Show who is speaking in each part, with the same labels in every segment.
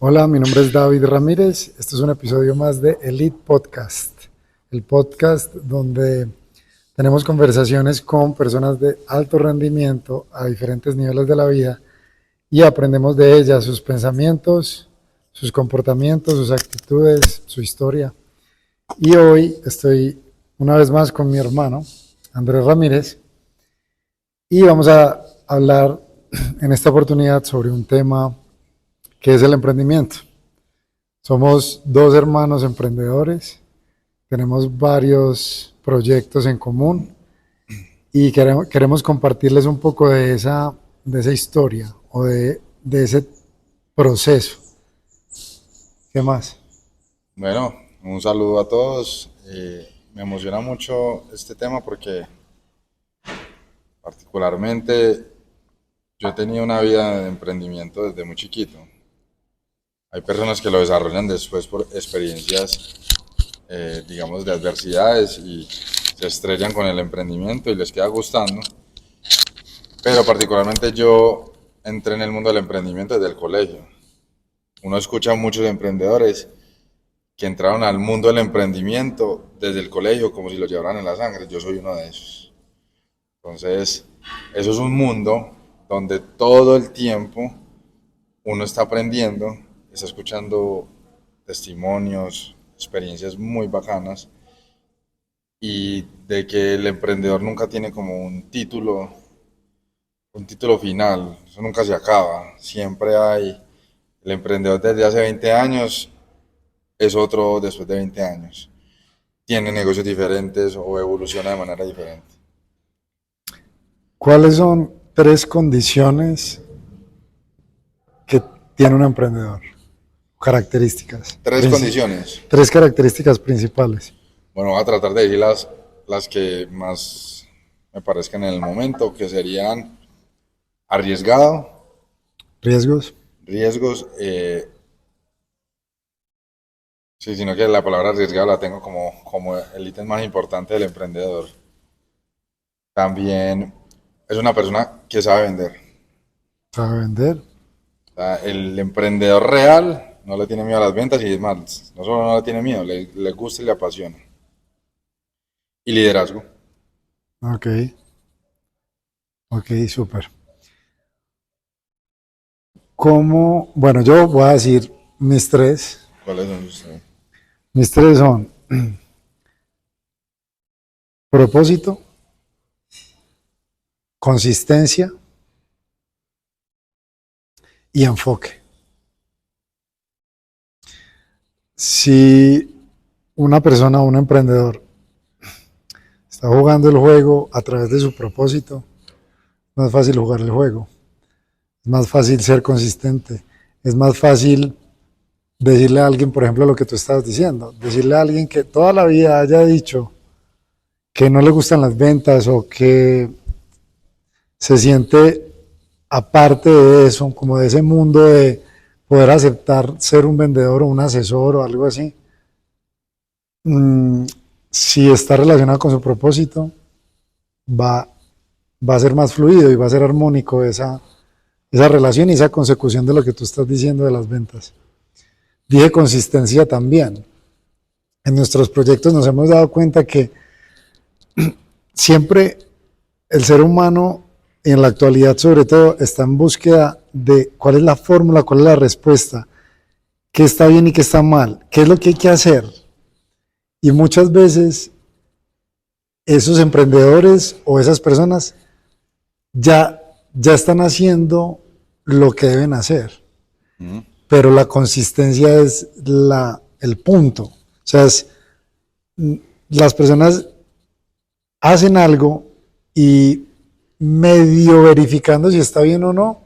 Speaker 1: Hola, mi nombre es David Ramírez. Este es un episodio más de Elite Podcast, el podcast donde tenemos conversaciones con personas de alto rendimiento a diferentes niveles de la vida y aprendemos de ellas sus pensamientos, sus comportamientos, sus actitudes, su historia. Y hoy estoy una vez más con mi hermano, Andrés Ramírez, y vamos a hablar en esta oportunidad sobre un tema que es el emprendimiento. Somos dos hermanos emprendedores, tenemos varios proyectos en común y queremos compartirles un poco de esa historia o de ese proceso. ¿Qué más?
Speaker 2: Bueno, un saludo a todos. Me emociona mucho este tema porque particularmente yo he tenido una vida de emprendimiento desde muy chiquito. Hay personas que lo desarrollan después por experiencias, digamos, de adversidades y se estrellan con el emprendimiento y les queda gustando. Pero particularmente yo entré en el mundo del emprendimiento desde el colegio. Uno escucha a muchos emprendedores que entraron al mundo del emprendimiento desde el colegio como si lo llevaran en la sangre. Yo soy uno de esos. Entonces, eso es un mundo donde todo el tiempo uno está aprendiendo, está escuchando testimonios, experiencias muy bacanas y de que el emprendedor nunca tiene como un título final, eso nunca se acaba, siempre hay el emprendedor desde hace 20 años es otro después de 20 años. Tiene negocios diferentes o evoluciona de manera diferente.
Speaker 1: ¿Cuáles son tres condiciones que tiene un emprendedor? Características.
Speaker 2: Tres condiciones.
Speaker 1: Tres características principales.
Speaker 2: Bueno, voy a tratar de decir las que más me parezcan en el momento, que serían arriesgado,
Speaker 1: Riesgos.
Speaker 2: riesgos, sí, sino que la palabra arriesgado la tengo como el ítem más importante del emprendedor. También es una persona que sabe vender.
Speaker 1: Sabe vender.
Speaker 2: O sea, el emprendedor real no le tiene miedo a las ventas y es más, no solo no le tiene miedo, le gusta y le apasiona. Y liderazgo.
Speaker 1: Ok, ok, súper. ¿Cómo? Bueno, yo voy a decir mis tres.
Speaker 2: ¿Cuáles son ustedes?
Speaker 1: Mis tres son propósito, consistencia y enfoque. Si una persona, un emprendedor, está jugando el juego a través de su propósito, es más fácil jugar el juego, es más fácil ser consistente, es más fácil decirle a alguien, por ejemplo, lo que tú estabas diciendo, decirle a alguien que toda la vida haya dicho que no le gustan las ventas o que se siente aparte de eso, como de ese mundo de poder aceptar ser un vendedor o un asesor o algo así, mmm, si está relacionado con su propósito, va, va a ser más fluido y va a ser armónico esa relación y esa consecución de lo que tú estás diciendo de las ventas. Dije consistencia también. En nuestros proyectos nos hemos dado cuenta que siempre el ser humano, y en la actualidad sobre todo, está en búsqueda de cuál es la fórmula, cuál es la respuesta, qué está bien y qué está mal, qué es lo que hay que hacer. Y muchas veces esos emprendedores o esas personas ya están haciendo lo que deben hacer,
Speaker 2: ¿Mm?
Speaker 1: pero la consistencia es el punto. O sea, las personas hacen algo y medio verificando si está bien o no,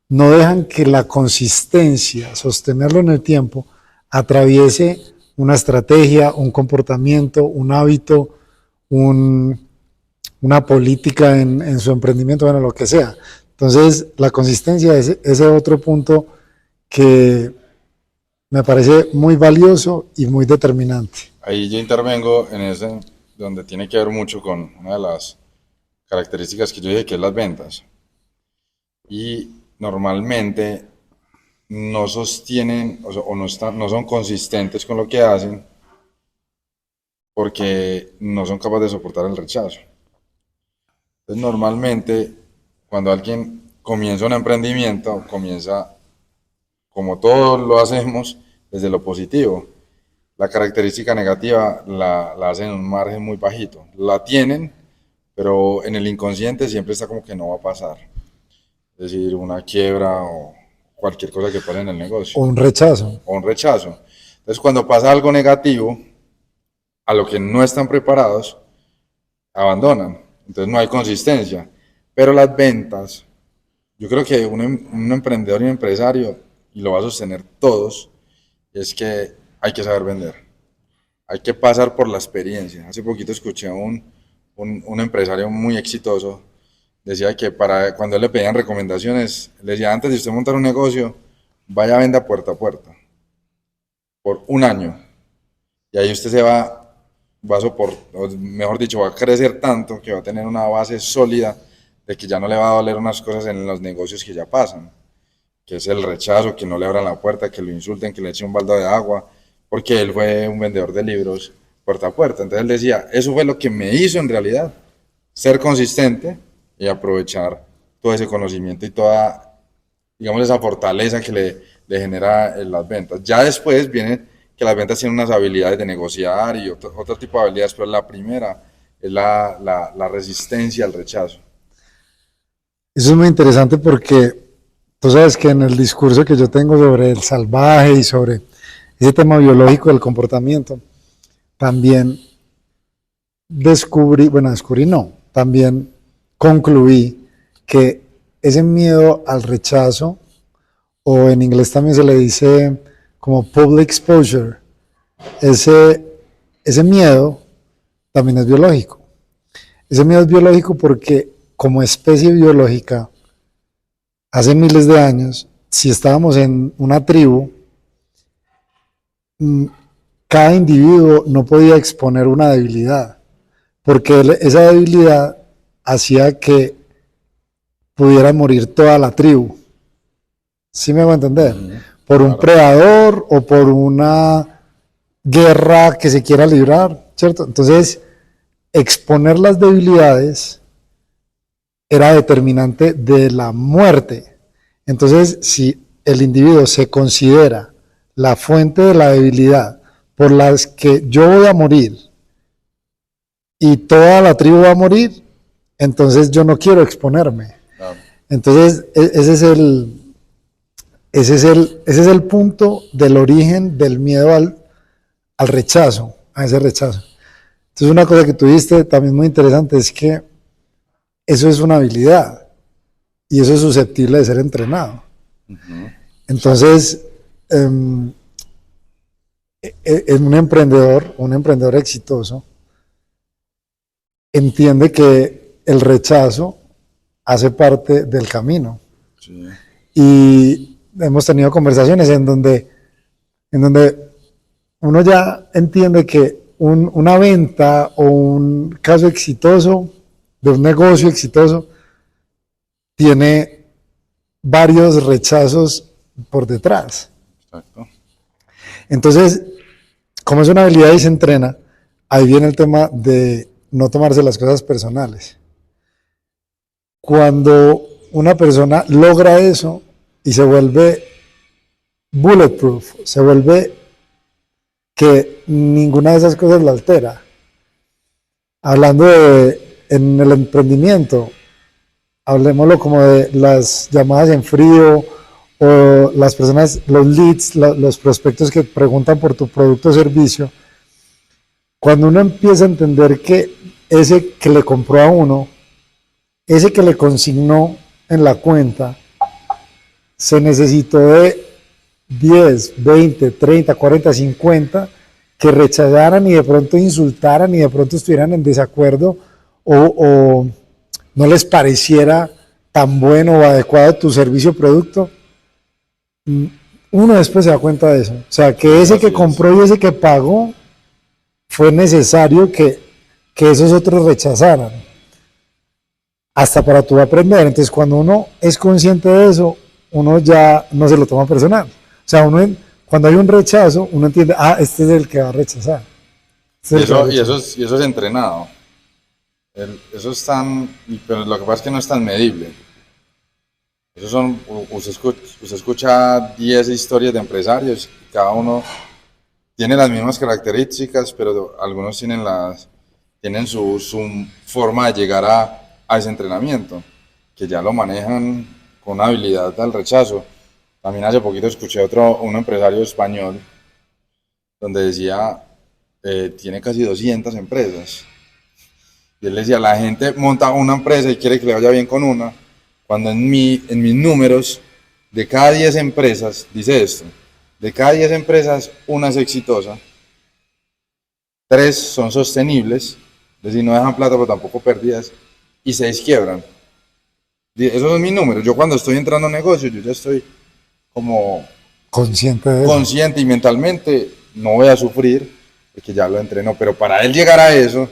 Speaker 1: no dejan que la consistencia, sostenerlo en el tiempo, atraviese una estrategia, un comportamiento, un hábito, un, una política en su emprendimiento, bueno, lo que sea. Entonces, la consistencia es ese otro punto que me parece muy valioso y muy determinante.
Speaker 2: Ahí yo intervengo en ese, donde tiene que ver mucho con una de las características que yo dije que es las ventas. Y normalmente no sostienen o no son consistentes con lo que hacen porque no son capaces de soportar el rechazo. Entonces, normalmente, cuando alguien comienza un emprendimiento, comienza, como todos lo hacemos, desde lo positivo. La característica negativa la hacen en un margen muy bajito. La tienen, pero en el inconsciente siempre está como que no va a pasar. Es decir, una quiebra o cualquier cosa que pase en el negocio.
Speaker 1: O un rechazo.
Speaker 2: O un rechazo. Entonces, cuando pasa algo negativo, a lo que no están preparados, abandonan. Entonces no hay consistencia. Pero las ventas, yo creo que un emprendedor y un empresario, y lo va a sostener todos, es que hay que saber vender. Hay que pasar por la experiencia. Hace poquito escuché a un empresario muy exitoso, decía que cuando le pedían recomendaciones, le decía, antes de usted montar un negocio, vaya a venda puerta a puerta, por un año. Y ahí usted va a soportar, mejor dicho, va a crecer tanto que va a tener una base sólida de que ya no le va a doler unas cosas en los negocios que ya pasan, que es el rechazo, que no le abran la puerta, que lo insulten, que le echen un balde de agua, porque él fue un vendedor de libros puerta a puerta. Entonces él decía, eso fue lo que me hizo en realidad, ser consistente y aprovechar todo ese conocimiento y toda, digamos, esa fortaleza que le genera en las ventas. Ya después viene que las ventas tienen unas habilidades de negociar y otro tipo de habilidades, pero la primera es la resistencia al rechazo.
Speaker 1: Eso es muy interesante porque tú sabes que en el discurso que yo tengo sobre el salvaje y sobre ese tema biológico del comportamiento, también también concluí que ese miedo al rechazo, o en inglés también se le dice como public exposure, ese miedo también es biológico. Ese miedo es biológico porque como especie biológica, hace miles de años, si estábamos en una tribu, cada individuo no podía exponer una debilidad, porque esa debilidad hacía que pudiera morir toda la tribu. ¿Sí me va a entender? Por un predador o por una guerra que se quiera librar, ¿cierto? Entonces, exponer las debilidades era determinante de la muerte. Entonces, si el individuo se considera la fuente de la debilidad por las que yo voy a morir y toda la tribu va a morir, entonces yo no quiero exponerme. Claro. Entonces, ese es el punto del origen del miedo al rechazo, a ese rechazo. Entonces, una cosa que tuviste también muy interesante es que eso es una habilidad y eso es susceptible de ser entrenado. Entonces, un emprendedor exitoso, entiende que el rechazo hace parte del camino. Sí. Y hemos tenido conversaciones en donde uno ya entiende que una venta o un caso exitoso de un negocio exitoso tiene varios rechazos por detrás. Exacto. Entonces, como es una habilidad y se entrena, ahí viene el tema de no tomarse las cosas personales. Cuando una persona logra eso y se vuelve bulletproof, se vuelve que ninguna de esas cosas la altera. Hablando en el emprendimiento, hablemoslo como de las llamadas en frío o las personas, los leads, los prospectos que preguntan por tu producto o servicio. Cuando uno empieza a entender que ese que le compró a uno, ese que le consignó en la cuenta, se necesitó de 10, 20, 30, 40, 50 que rechazaran y de pronto insultaran y de pronto estuvieran en desacuerdo o no les pareciera tan bueno o adecuado tu servicio o producto, uno después se da cuenta de eso. O sea, que ese que compró y ese que pagó, fue necesario que esos otros rechazaran, hasta para tú aprender. Entonces, cuando uno es consciente de eso, uno ya no se lo toma personal. O sea, cuando hay un rechazo, uno entiende, este es el que va a rechazar.
Speaker 2: Y eso es entrenado. Eso es pero lo que pasa es que no es tan medible. Usted escucha 10 historias de empresarios, y cada uno tiene las mismas características, pero algunos tienen su forma de llegar a ese entrenamiento, que ya lo manejan con una habilidad al rechazo. También hace poquito escuché un empresario español donde decía, tiene casi 200 empresas. Y él decía, la gente monta una empresa y quiere que le vaya bien con una, cuando en mis números, de cada 10 empresas, dice esto, de cada 10 empresas, una es exitosa, 3 son sostenibles, es decir, no dejan plata pero tampoco pérdidas, y 6 quiebran. Esos son mis números. Yo cuando estoy entrando a negocios, yo ya estoy como consciente y mentalmente no voy a sufrir, porque ya lo entreno, pero para él llegar a eso,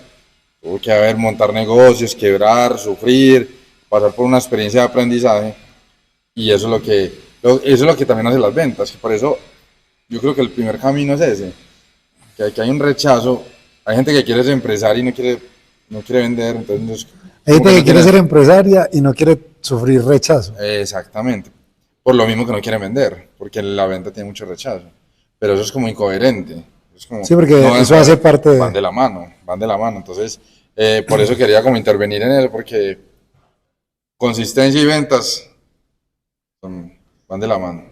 Speaker 2: tuvo que montar negocios, quebrar, sufrir, pasar por una experiencia de aprendizaje, y eso es lo que también hace las ventas, que por eso yo creo que el primer camino es ese, que hay un rechazo, hay gente que quiere ser empresaria y no quiere vender, entonces...
Speaker 1: Hay gente que quiere ser empresaria y no quiere sufrir rechazo.
Speaker 2: Exactamente, por lo mismo que no quiere vender, porque la venta tiene mucho rechazo, pero eso es como incoherente.
Speaker 1: Sí, porque eso hace parte de...
Speaker 2: Van de la mano, entonces por eso quería como intervenir en él, porque consistencia y ventas van de la mano.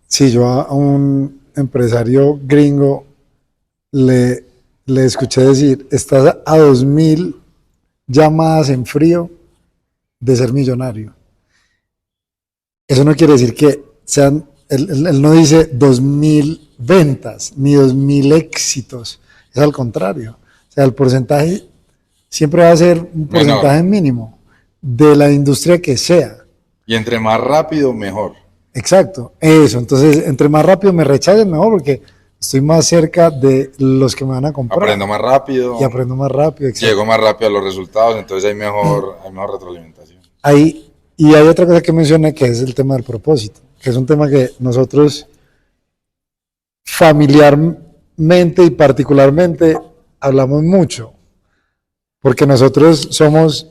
Speaker 1: Sí, yo a un empresario gringo le escuché decir, estás a 2000 llamadas en frío de ser millonario. Eso no quiere decir que sean, él no dice 2000 ventas ni 2000 éxitos, es al contrario. O sea, el porcentaje siempre va a ser un porcentaje mínimo de la industria que sea.
Speaker 2: Y entre más rápido, mejor.
Speaker 1: Exacto, eso. Entonces, entre más rápido me rechacen, mejor, porque estoy más cerca de los que me van a comprar.
Speaker 2: Aprendo más rápido.
Speaker 1: Y aprendo más rápido. Exacto.
Speaker 2: Llego más rápido a los resultados, entonces hay mejor retroalimentación.
Speaker 1: Y hay otra cosa que mencioné, que es el tema del propósito, que es un tema que nosotros familiarmente y particularmente hablamos mucho, porque nosotros somos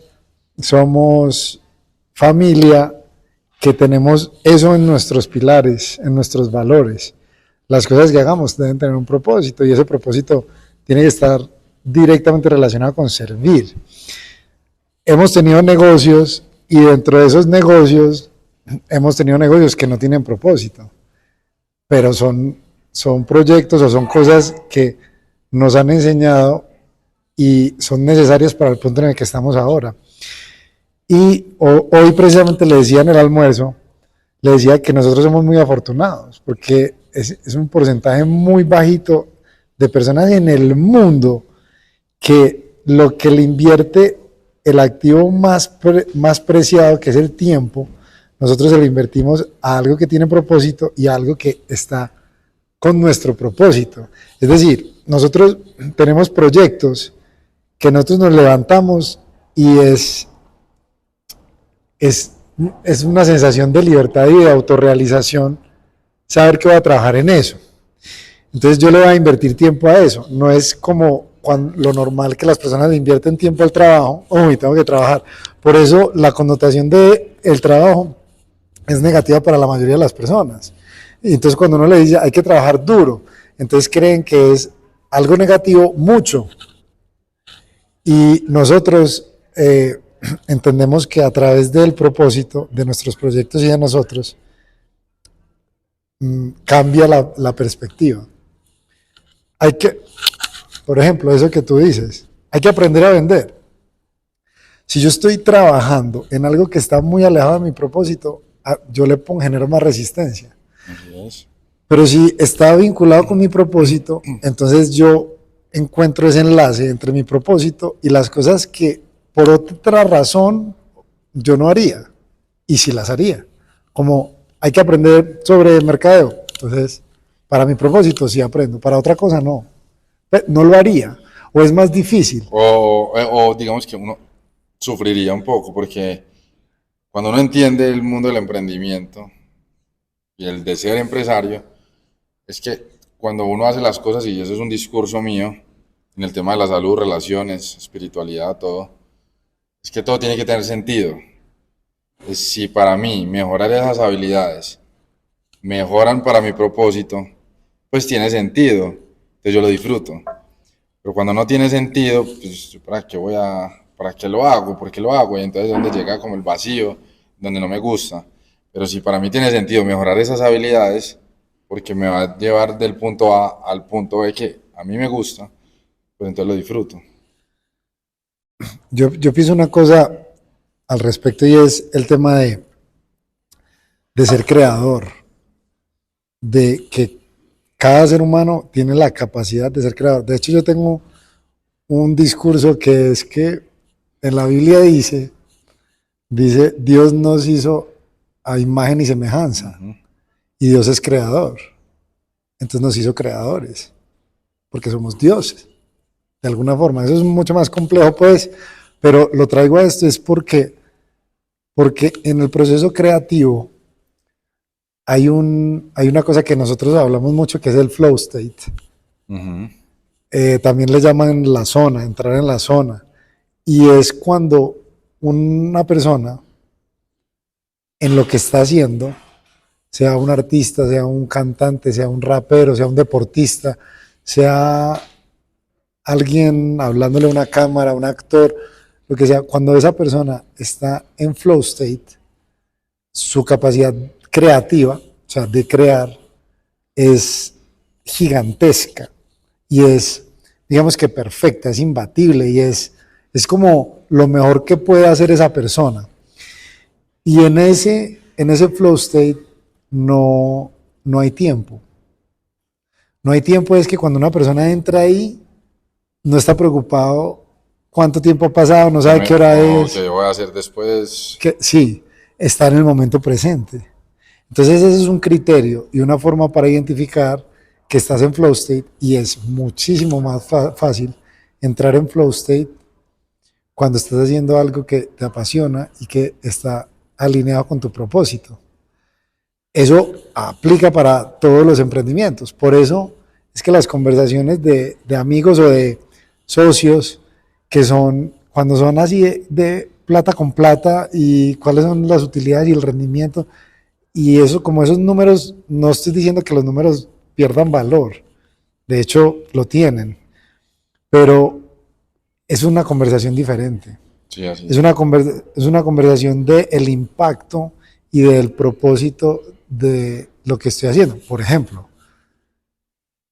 Speaker 1: familia que tenemos eso en nuestros pilares, en nuestros valores. Las cosas que hagamos deben tener un propósito y ese propósito tiene que estar directamente relacionado con servir. Hemos tenido negocios y dentro de esos negocios hemos tenido negocios que no tienen propósito, pero son proyectos o son cosas que nos han enseñado y son necesarias para el punto en el que estamos ahora. Y hoy precisamente le decía en el almuerzo, le decía que nosotros somos muy afortunados, porque es un porcentaje muy bajito de personas en el mundo que lo que le invierte el activo más preciado, que es el tiempo, nosotros se lo invertimos a algo que tiene propósito y a algo que está con nuestro propósito. Es decir, nosotros tenemos proyectos que nosotros nos levantamos y es una sensación de libertad y de autorrealización saber que voy a trabajar en eso. Entonces yo le voy a invertir tiempo a eso. No es como lo normal que las personas le invierten tiempo al trabajo. Uy, tengo que trabajar. Por eso la connotación del trabajo es negativa para la mayoría de las personas. Y entonces cuando uno le dice hay que trabajar duro, entonces creen que es algo negativo mucho. Y nosotros entendemos que a través del propósito de nuestros proyectos y de nosotros cambia la perspectiva. Por ejemplo, eso que tú dices, hay que aprender a vender. Si yo estoy trabajando en algo que está muy alejado de mi propósito, yo genero más resistencia. Pero si está vinculado con mi propósito, entonces yo encuentro ese enlace entre mi propósito y las cosas que por otra razón yo no haría, y si las haría. Como hay que aprender sobre mercadeo, entonces para mi propósito sí aprendo, para otra cosa no lo haría, o es más difícil.
Speaker 2: O digamos que uno sufriría un poco, porque cuando uno entiende el mundo del emprendimiento y el de ser empresario, es que cuando uno hace las cosas, y eso es un discurso mío, en el tema de la salud, relaciones, espiritualidad, todo, es que todo tiene que tener sentido. Si para mí mejorar esas habilidades mejoran para mi propósito, pues tiene sentido, entonces yo lo disfruto. Pero cuando no tiene sentido, pues ¿para qué lo hago? ¿Por qué lo hago? Y entonces es donde llega como el vacío, donde no me gusta. Pero si para mí tiene sentido mejorar esas habilidades, porque me va a llevar del punto A al punto B que a mí me gusta, pues entonces lo disfruto.
Speaker 1: Yo pienso una cosa al respecto y es el tema de ser creador, de que cada ser humano tiene la capacidad de ser creador. De hecho, yo tengo un discurso que es que en la Biblia dice, Dios nos hizo a imagen y semejanza, y Dios es creador. Entonces nos hizo creadores, porque somos dioses, de alguna forma. Eso es mucho más complejo, pues, pero lo traigo a esto es porque en el proceso creativo hay una cosa que nosotros hablamos mucho que es el flow state. También le llaman la zona, entrar en la zona. Y es cuando una persona en lo que está haciendo, sea un artista, sea un cantante, sea un rapero, sea un deportista, sea alguien hablándole a una cámara, un actor, lo que sea, cuando esa persona está en flow state, su capacidad creativa, o sea, de crear, es gigantesca y es, digamos que perfecta, es imbatible y es como lo mejor que puede hacer esa persona. Y en ese flow state no hay tiempo. No hay tiempo, es que cuando una persona entra ahí, no está preocupado cuánto tiempo ha pasado, no sabe qué hora es.
Speaker 2: ¿Qué voy a hacer después?
Speaker 1: Sí, está en el momento presente. Entonces ese es un criterio y una forma para identificar que estás en flow state, y es muchísimo más fácil entrar en flow state cuando estás haciendo algo que te apasiona y que está alineado con tu propósito. Eso aplica para todos los emprendimientos. Por eso es que las conversaciones de amigos o de socios, que son cuando son así de plata con plata y cuáles son las utilidades y el rendimiento, y eso, como esos números, no estoy diciendo que los números pierdan valor, de hecho lo tienen, pero es una conversación diferente.
Speaker 2: Sí, así
Speaker 1: es una conversación del impacto y del propósito de lo que estoy haciendo. Por ejemplo,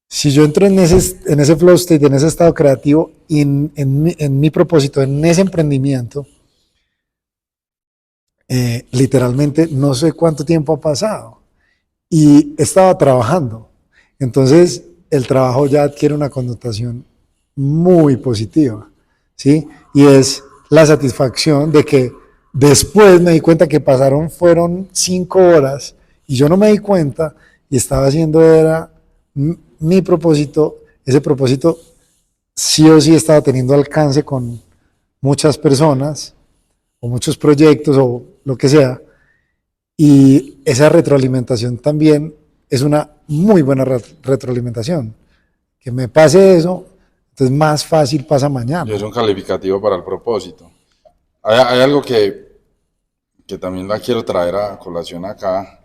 Speaker 1: si yo entro en ese flow state, en ese estado creativo, y en mi propósito, en ese emprendimiento, literalmente no sé cuánto tiempo ha pasado y estaba trabajando. Entonces el trabajo ya adquiere una connotación muy positiva, ¿sí? Y es la satisfacción de que después me di cuenta que fueron 5 horas y yo no me di cuenta y estaba haciendo era mi propósito. Ese propósito sí o sí estaba teniendo alcance con muchas personas o muchos proyectos o lo que sea, y esa retroalimentación también es una muy buena retroalimentación. Que me pase eso, entonces más fácil pasa mañana.
Speaker 2: Y es un calificativo para el propósito. Hay algo que también la quiero traer a colación acá,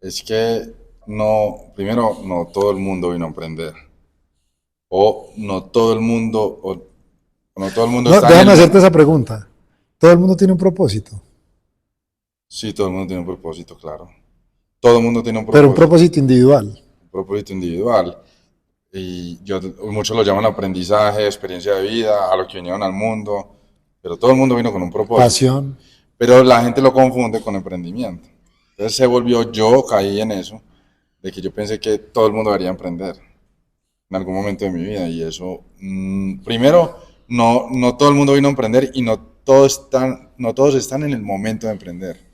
Speaker 2: es que primero, no todo el mundo vino a emprender. O no todo el mundo, o no todo el mundo está
Speaker 1: Déjame hacerte esa pregunta. ¿Todo el mundo tiene un propósito?
Speaker 2: Sí, todo el mundo tiene un propósito, claro. Todo el mundo tiene un propósito.
Speaker 1: Pero un propósito individual.
Speaker 2: Un propósito individual. Y muchos lo llaman aprendizaje, experiencia de vida, a los que vinieron al mundo. Pero todo el mundo vino con un propósito.
Speaker 1: Pasión.
Speaker 2: Pero la gente lo confunde con emprendimiento. Entonces yo caí en eso, de que yo pensé que todo el mundo debería emprender en algún momento de mi vida. Y eso, primero, no todo el mundo vino a emprender y no todos están en el momento de emprender.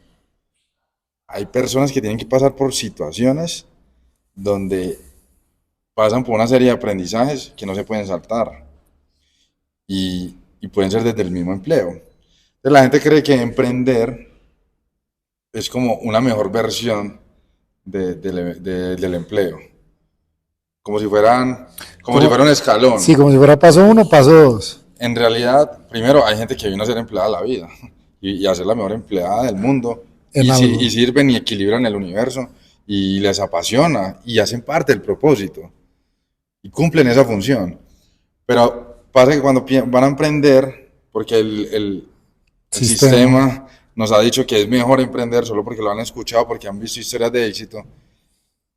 Speaker 2: Hay personas que tienen que pasar por situaciones donde pasan por una serie de aprendizajes que no se pueden saltar y pueden ser desde el mismo empleo. Entonces la gente cree que emprender es como una mejor versión del empleo, como si fueran, como si
Speaker 1: Como,
Speaker 2: fuera un escalón.
Speaker 1: sí, como si fuera paso uno, paso dos.
Speaker 2: En realidad, primero hay gente que vino a ser empleada a la vida y a ser la mejor empleada del mundo
Speaker 1: En
Speaker 2: y
Speaker 1: algo.
Speaker 2: sirven y equilibran el universo y les apasiona y hacen parte del propósito y cumplen esa función. Pero pasa que cuando van a emprender, porque el
Speaker 1: Sistema.
Speaker 2: sistema nos ha dicho que es mejor emprender solo porque lo han escuchado, porque han visto historias de éxito,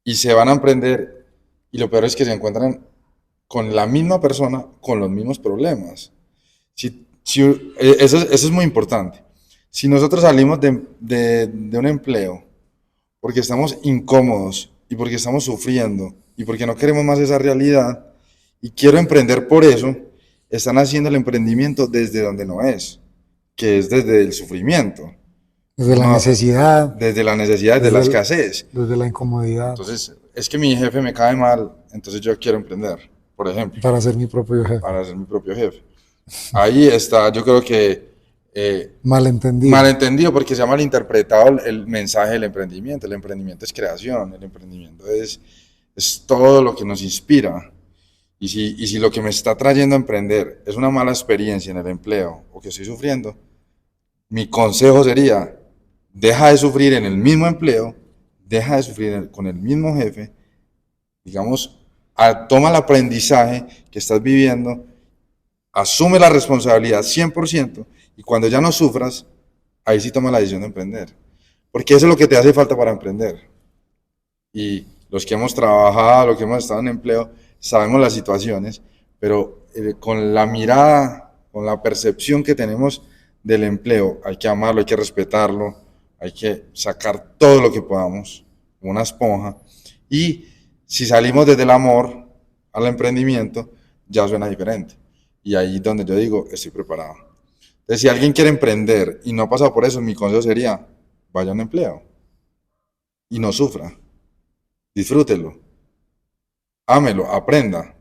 Speaker 2: y se van a emprender, y lo peor es que se encuentran con la misma persona, con los mismos problemas. Eso es muy importante. Si nosotros salimos de un empleo porque estamos incómodos y porque estamos sufriendo y porque no queremos más esa realidad y quiero emprender por eso, están haciendo el emprendimiento desde donde no es, que es desde el sufrimiento,
Speaker 1: Desde la
Speaker 2: no,
Speaker 1: necesidad,
Speaker 2: desde la necesidad, desde la
Speaker 1: desde,
Speaker 2: escasez.
Speaker 1: desde la incomodidad,
Speaker 2: Entonces, es que mi jefe me cae mal, entonces yo quiero emprender, por ejemplo,
Speaker 1: para ser mi propio jefe.
Speaker 2: para ser mi propio jefe. Ahí está, yo creo que
Speaker 1: Malentendido.
Speaker 2: malentendido porque se ha malinterpretado el mensaje del emprendimiento. El emprendimiento es creación, el emprendimiento es todo lo que nos inspira. Y si lo que me está trayendo a emprender es una mala experiencia en el empleo o que estoy sufriendo, mi consejo sería, deja de sufrir en el mismo empleo, deja de sufrir con el mismo jefe, digamos, toma el aprendizaje que estás viviendo, asume la responsabilidad 100% y cuando ya no sufras, ahí sí toma la decisión de emprender. Porque eso es lo que te hace falta para emprender. Y los que hemos trabajado, los que hemos estado en empleo, sabemos las situaciones, pero con la mirada, con la percepción que tenemos del empleo, hay que amarlo, hay que respetarlo, hay que sacar todo lo que podamos, como una esponja. Y si salimos desde el amor al emprendimiento, ya suena diferente. Y ahí es donde yo digo, estoy preparado. Entonces, si alguien quiere emprender y no ha pasado por eso, mi consejo sería, vaya a un empleo y no sufra, disfrútelo, ámelo, aprenda.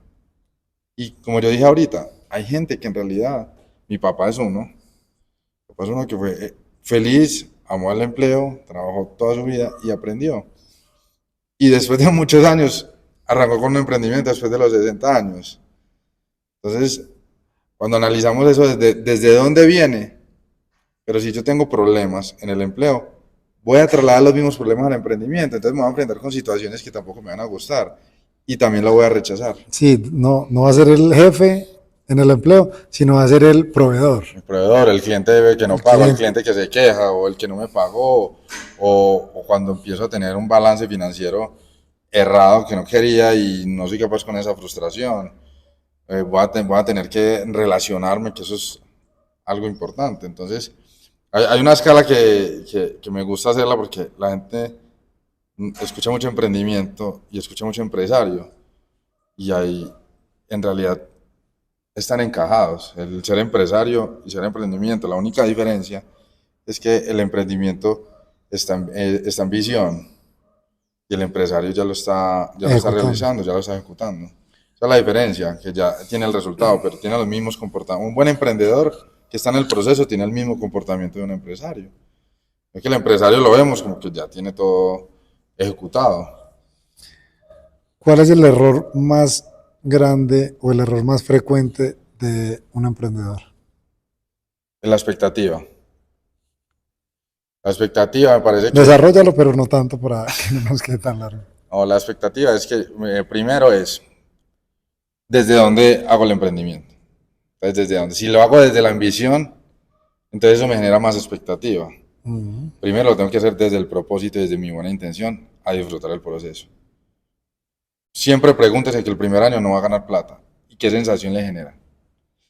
Speaker 2: Y como yo dije ahorita, hay gente que en realidad, mi papá es uno, mi papá es uno que fue feliz, amó el empleo, trabajó toda su vida y aprendió. Y después de muchos años, arrancó con un emprendimiento después de los 60 años. Entonces, cuando analizamos eso desde dónde viene, pero si yo tengo problemas en el empleo, voy a trasladar los mismos problemas al emprendimiento, entonces me voy a enfrentar con situaciones que tampoco me van a gustar y también lo voy a rechazar.
Speaker 1: Sí, no, no va a ser el jefe en el empleo, sino va a ser el proveedor,
Speaker 2: El proveedor, el cliente que no
Speaker 1: el
Speaker 2: paga, el
Speaker 1: cliente.
Speaker 2: cliente que se queja o el que no me pagó o cuando empiezo a tener un balance financiero errado que no quería y no soy capaz con esa frustración. Voy a tener que relacionarme, que eso es algo importante. Entonces, hay una escala que me gusta hacerla porque la gente escucha mucho emprendimiento y escucha mucho empresario y ahí en realidad están encajados. El ser empresario y ser emprendimiento, la única diferencia es que el emprendimiento está en visión y el empresario ya lo está
Speaker 1: Ejecutando.
Speaker 2: realizando, ya lo está ejecutando. Esa es la diferencia, que ya tiene el resultado, pero tiene los mismos comportamientos. Un buen emprendedor que está en el proceso tiene el mismo comportamiento de un empresario. Es que el empresario lo vemos como que ya tiene todo ejecutado.
Speaker 1: ¿Cuál es el error más grande o el error más frecuente de un emprendedor?
Speaker 2: En la expectativa. La expectativa me parece que,
Speaker 1: Desarrollalo, pero no tanto para que no nos quede tan largo.
Speaker 2: o la expectativa es que primero es desde dónde hago el emprendimiento. Entonces, desde dónde. Si lo hago desde la ambición, entonces eso me genera más expectativa.
Speaker 1: Uh-huh.
Speaker 2: Primero lo tengo que hacer desde el propósito y desde mi buena intención a disfrutar el proceso. Siempre pregúntese que el primer año no va a ganar plata y qué sensación le genera.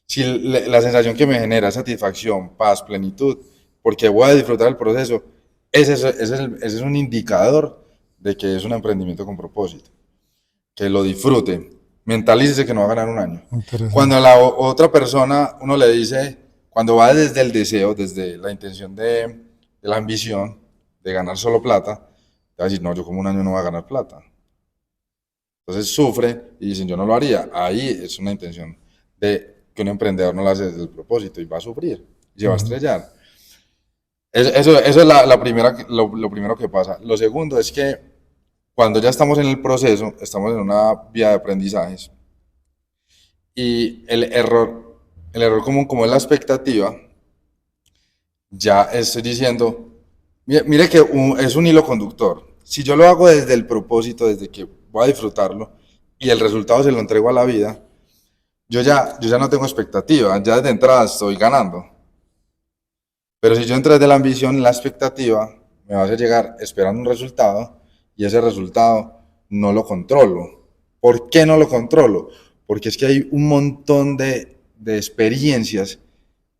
Speaker 2: Si la sensación que me genera es satisfacción, paz, plenitud, porque voy a disfrutar el proceso, ese es un indicador de que es un emprendimiento con propósito. Que lo disfrute, mentalícese que no va a ganar un año. Cuando
Speaker 1: Interesante.
Speaker 2: a la otra persona uno le dice, cuando va desde el deseo, desde la intención de la ambición, de ganar solo plata, te va a decir, no, yo como un año no voy a ganar plata. Entonces sufre y dicen, yo no lo haría. Ahí es una intención de que un emprendedor no lo hace desde el propósito y va a sufrir y se va a
Speaker 1: Uh-huh.
Speaker 2: estrellar. Eso es lo primero que pasa. Lo segundo es que cuando ya estamos en el proceso, estamos en una vía de aprendizajes y el error común como es la expectativa, ya estoy diciendo, mire que es un hilo conductor. Si yo lo hago desde el propósito, desde que voy a disfrutarlo y el resultado se lo entrego a la vida, yo ya no tengo expectativa, ya desde entrada estoy ganando. Pero si yo entro desde la ambición, la expectativa me va a hacer llegar esperando un resultado y ese resultado no lo controlo. ¿Por qué no lo controlo? Porque es que hay un montón de experiencias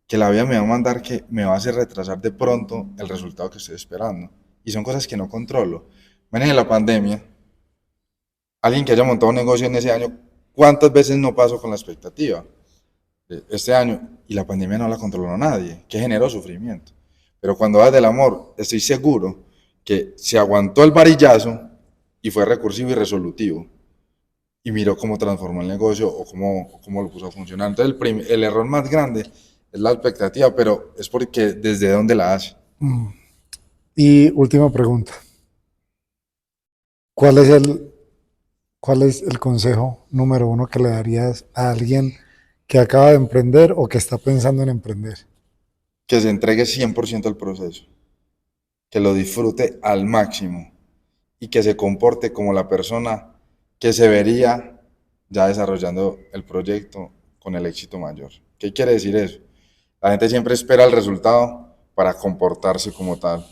Speaker 2: que la vida me va a mandar que me va a hacer retrasar de pronto el resultado que estoy esperando. Y son cosas que no controlo. Miren, en la pandemia, alguien que haya montado un negocio en ese año, ¿cuántas veces no pasó con la expectativa de este año? Y la pandemia no la controló nadie, que generó sufrimiento. Pero cuando vas del amor, estoy seguro que se aguantó el varillazo y fue recursivo y resolutivo. Y miró cómo transformó el negocio o cómo lo puso a funcionar. Entonces, el error más grande es la expectativa, pero es porque desde dónde la hace.
Speaker 1: Y última pregunta. ¿Cuál es cuál es el consejo número uno que le darías a alguien que acaba de emprender o que está pensando en emprender?
Speaker 2: Que se entregue 100% al proceso, que lo disfrute al máximo y que se comporte como la persona que se vería ya desarrollando el proyecto con el éxito mayor. ¿Qué quiere decir eso? La gente siempre espera el resultado para comportarse como tal.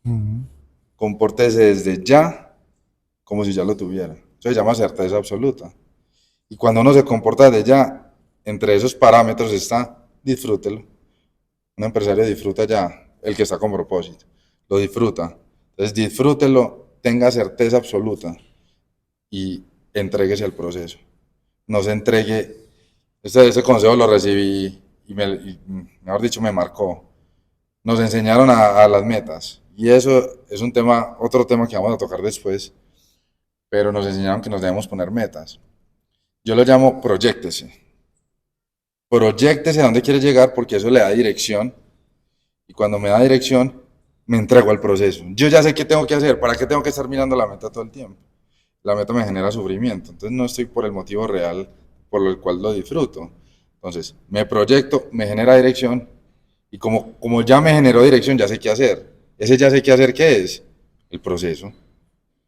Speaker 1: Ujú.
Speaker 2: Compórtese desde ya como si ya lo tuviera. Eso se llama certeza absoluta. Y cuando uno se comporta desde ya, entre esos parámetros está, disfrútelo. Un empresario disfruta ya, el que está con propósito, lo disfruta. Entonces disfrútelo, tenga certeza absoluta y entréguese al proceso. No se entregue, ese consejo lo recibí y mejor dicho, me marcó. Nos enseñaron a las metas y eso es un tema, otro tema que vamos a tocar después, pero nos enseñaron que nos debemos poner metas. Yo lo llamo proyéctese. Proyéctese a dónde quiere llegar porque eso le da dirección y cuando me da dirección me entrego al proceso. Yo ya sé qué tengo que hacer, ¿para qué tengo que estar mirando la meta todo el tiempo? La meta me genera sufrimiento, entonces no estoy por el motivo real por el cual lo disfruto. Entonces me proyecto, me genera dirección y como ya me generó dirección, ya sé qué hacer. Ese ya sé qué hacer, ¿qué es? El proceso.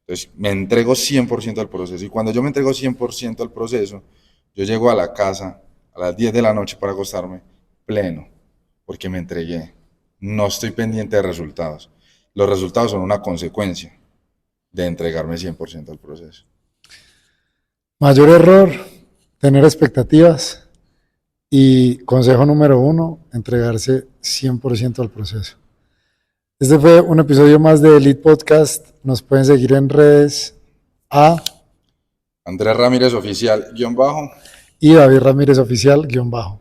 Speaker 2: Entonces me entrego 100% al proceso y cuando yo me entrego 100% al proceso, yo llego a la casa a las 10 de la noche para acostarme pleno, porque me entregué. No estoy pendiente de resultados. Los resultados son una consecuencia de entregarme 100% al proceso.
Speaker 1: Mayor error, tener expectativas. Y consejo número uno, entregarse 100% al proceso. Este fue un episodio más de Elite Podcast. Nos pueden seguir en redes a
Speaker 2: Andrés Ramírez Oficial, _,
Speaker 1: y David Ramírez Oficial _.